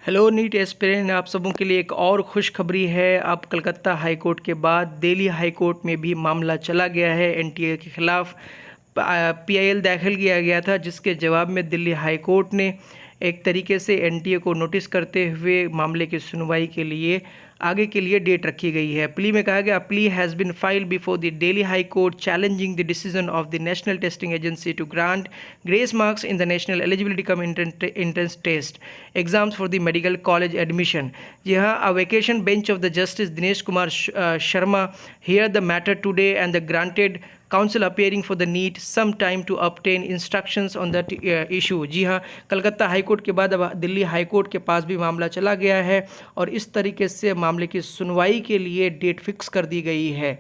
Hello NEET aspirant, आप सबों के लिए एक और खुशखबरी है। अब कलकत्ता हाई कोर्ट के बाद दिल्ली हाई कोर्ट में भी मामला चला गया है। एनटीए के खिलाफ पीआईएल दाखिल किया गया था, जिसके जवाब में दिल्ली हाई कोर्ट ने एक तरीके से एनटीए को नोटिस करते हुए मामले की सुनवाई के लिए आगे के लिए डेट रखी गई है। प्ली में कहा गया, plea has been filed before the Delhi high court challenging the decision of the national testing agency to grant grace marks in the national eligibility cum entrance test exams for the medical college admission. जी हाँ, a vacation bench of the justice Dinesh Kumar Sharma hear the matter today and the granted counsel appearing for the NEET some time to obtain instructions on that issue. जी हाँ, Calcutta high court के बाद अब Delhi high court के पास भी मामला चला गया है और इस तरीके से मामले की सुनवाई के लिए डेट फिक्स कर दी गई है।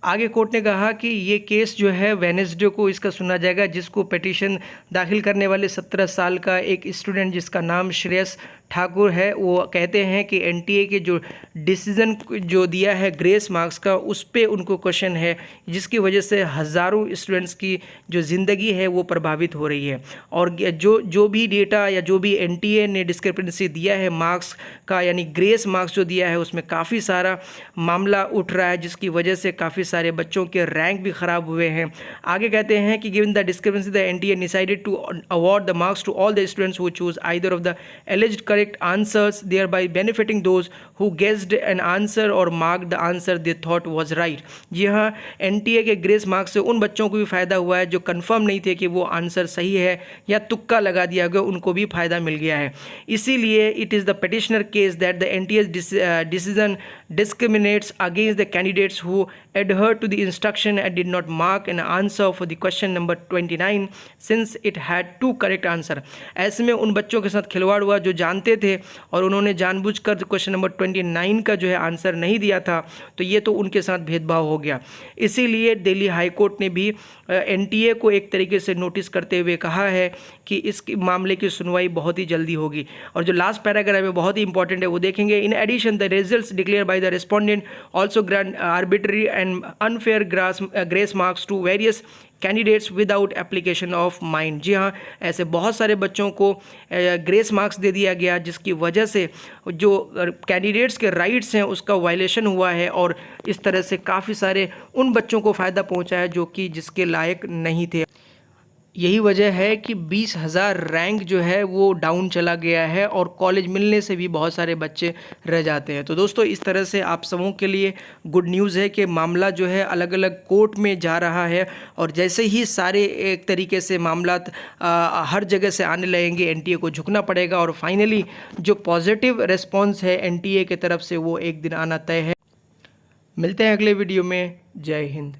आगे कोर्ट ने कहा कि ये केस जो है वेनेसडे को इसका सुना जाएगा, जिसको पिटीशन दाखिल करने वाले 17 साल का एक स्टूडेंट जिसका नाम श्रेयस ठाकुर है, वो कहते हैं कि एनटीए के जो डिसीज़न जो दिया है ग्रेस मार्क्स का, उस पे उनको क्वेश्चन है, जिसकी वजह से हज़ारों स्टूडेंट्स की जो ज़िंदगी है वो प्रभावित हो रही है। और जो भी डेटा या जो भी एनटीए ने डिस्क्रिपेंसी दिया है मार्क्स का, यानी ग्रेस मार्क्स जो दिया है, उसमें काफ़ी सारा मामला उठ रहा है, जिसकी वजह से काफ़ी सारे बच्चों के रैंक भी ख़राब हुए हैं। आगे कहते हैं कि given the discrepancy the NTA decided to award the marks to all the students who choose either of the alleged correct answers, thereby benefiting those who guessed an answer or marked the answer they thought was right। जी हाँ, NTA के grace marks से उन बच्चों को भी फ़ायदा हुआ है जो कंफर्म नहीं थे कि वो आंसर सही है या तुक्का लगा दिया गया, उनको भी फ़ायदा मिल गया है। इसीलिए it is the petitioner case that the NTA decision discriminates against the candidates who adhered to the instruction and did not mark an answer for the question number 29 since it had two correct answer। ऐसे में उन बच्चों के साथ खिलवाड़ हुआ जो जानते थे और उन्होंने जानबूझकर क्वेश्चन नंबर 29 का जो है आंसर नहीं दिया था, तो ये तो उनके साथ भेदभाव हो गया। इसीलिए दिल्ली हाई कोर्ट ने भी एनटीए को एक तरीके से नोटिस करते हुए कहा है कि इस मामले की सुनवाई बहुत ही जल्दी होगी। और जो लास्ट पैराग्राफ है बहुत ही इंपॉर्टेंट है, वो देखेंगे। In addition the results declared by the respondent also grant arbitrary and unfair grace marks to various candidates without application of mind. जी हाँ, ऐसे बहुत सारे बच्चों को ग्रेस मार्क्स दे दिया गया, जिसकी वजह से जो कैंडिडेट्स के राइट्स हैं उसका वायलेशन हुआ है और इस तरह से काफ़ी सारे उन बच्चों को फ़ायदा पहुंचा है जो कि जिसके लायक नहीं थे। यही वजह है कि 20,000 रैंक जो है वो डाउन चला गया है और कॉलेज मिलने से भी बहुत सारे बच्चे रह जाते हैं। तो दोस्तों, इस तरह से आप सबों के लिए गुड न्यूज़ है कि मामला जो है अलग अलग कोर्ट में जा रहा है और जैसे ही सारे एक तरीके से मामला हर जगह से आने लगेंगे, एनटीए को झुकना पड़ेगा और फाइनली जो पॉजिटिव रिस्पॉन्स है एनटीए की तरफ से वो एक दिन आना तय है। मिलते हैं अगले वीडियो में। जय हिंद।